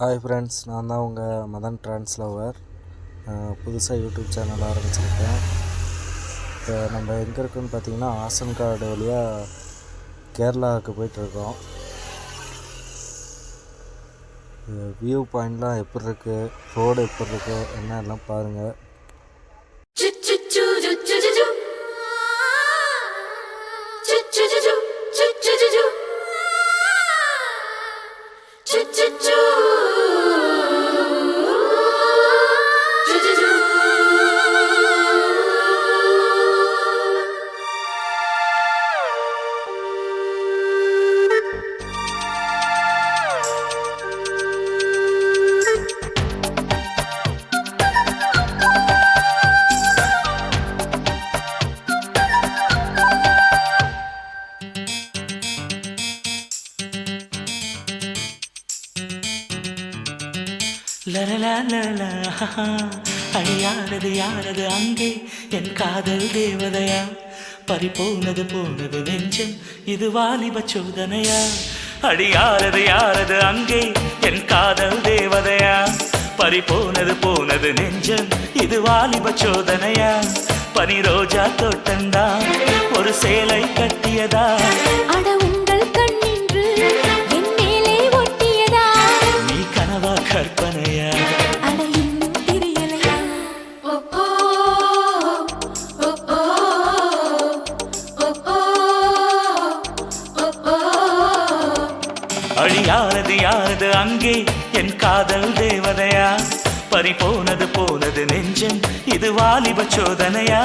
Hi friends, நான் தான் உங்கள் மதன் ட்ரான்ஸ்லவர். புதுசாக யூடியூப் சேனல் ஆரம்பிச்சிருக்கேன். இப்போ நம்ம எங்கே இருக்குன்னு பார்த்தீங்கன்னா ஆசன்காடு வழியாக கேரளாவுக்கு போயிட்டுருக்கோம். வியூ பாயிண்ட்லாம் எப்படி இருக்குது, ரோடு எப்படி இருக்குது, என்ன எல்லாம் பாருங்கள். அழியானது யாரது அங்கே என் காதல் தேவதையா, பறிபோனது போனது நெஞ்சம் இது வாலிப சோதனையா. அடியாரது யாரது அங்கே என் காதல் தேவதையா, பறிபோனது போனது நெஞ்சம் இது வாலிப சோதனையா. பனி ரோஜா தோட்டந்தா ஒரு சேலை கட்டியதா, அட உங்கள் கண்ணின்று என் மேலே ஒட்டியதா, நீ கனவா கற்பனையா, அட இன்னும் தெரியலையா. அழியாரது யாரது அங்கே என் காதல் தேவதையா, பறிபோனது போனது நெஞ்சம் இது வாலிப சோதனையா.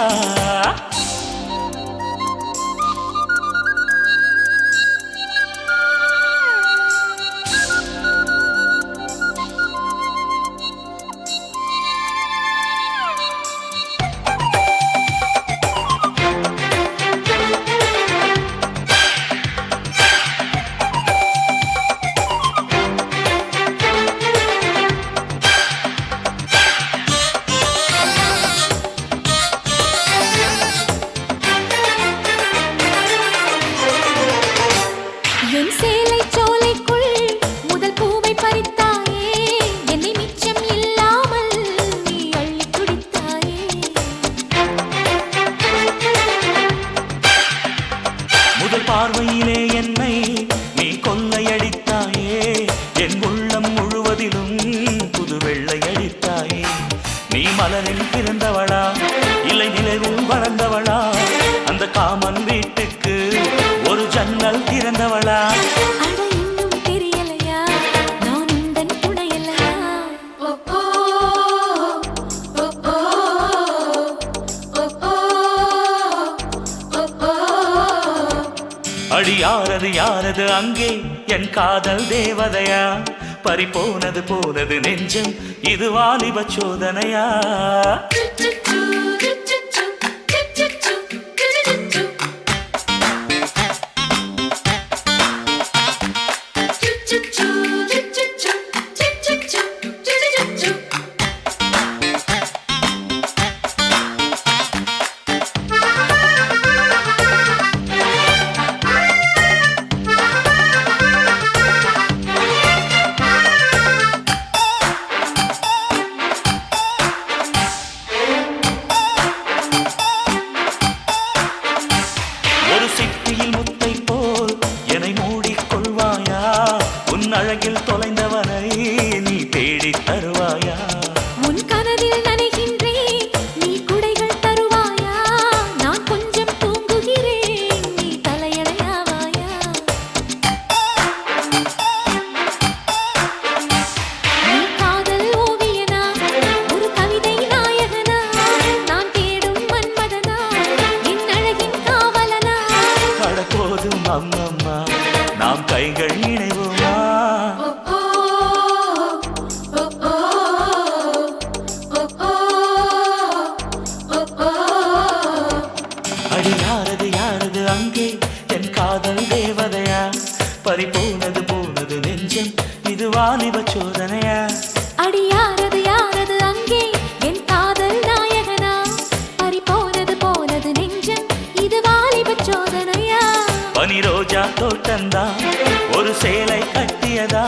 என் சேலை சோலைக்குள் முதல் பூவை பறித்தாயே, என்னை மிச்சம் இல்லாமல் நீ அள்ளி குடித்தாயே. முதல் பார்வையிலே என்னை நீ கொள்ளையடித்தாயே, என் உள்ளம் முழுவதிலும் புது வெள்ளையடித்தாயே. நீ மலரில் பிறந்தவளா இல்லை நிலவில் வளர்ந்தவளா, அந்த காமன் வீட்டுக்கு ஒரு ஜன்னல் திறந்தவளா. அட இன்னும் தெரியலையா, நான் உந்தன் துணையல்லையா. அடியாரது யாரது அங்கே என் காதல் தேவதையா, பறிபோனது போனது நெஞ்சம் இது வாலிப சோதனையா. ஒரு சிட்டியில் முத்தை போல் என்னை மூடிக்கொள்வாயா, உன் அழகில் தொலைந்தவனை நீ தேடி தருவாயா. உன் கனவில் நனைகின்றேன், நீ குடைகள் தருவாயா, நான் கொஞ்சம் தூங்குகிறேன், நீ தலையணையாவாயா. நீ காதல் ஓவியனா, ஒரு கவிதை நாயகனா, நான் தேடும் மன்மதனா, என் அழகின் காவலனா. அடப்போதும் அம்மம்மா நாம் கைகள் இணைவோமா. அடியாரது யாரது அங்கே என் காதல் தேவதையா, பறிபோனது போனது நெஞ்சம் இது வாலிப சோதனையா. அடியாரது யாரது அங்கே என் காதல் நாயகனா, பறிபோனது போனது நெஞ்சம் இது வாலிப சோதனையா. பனி ரோஜா தோட்டந்தா ஒரு சேலை கட்டியதா,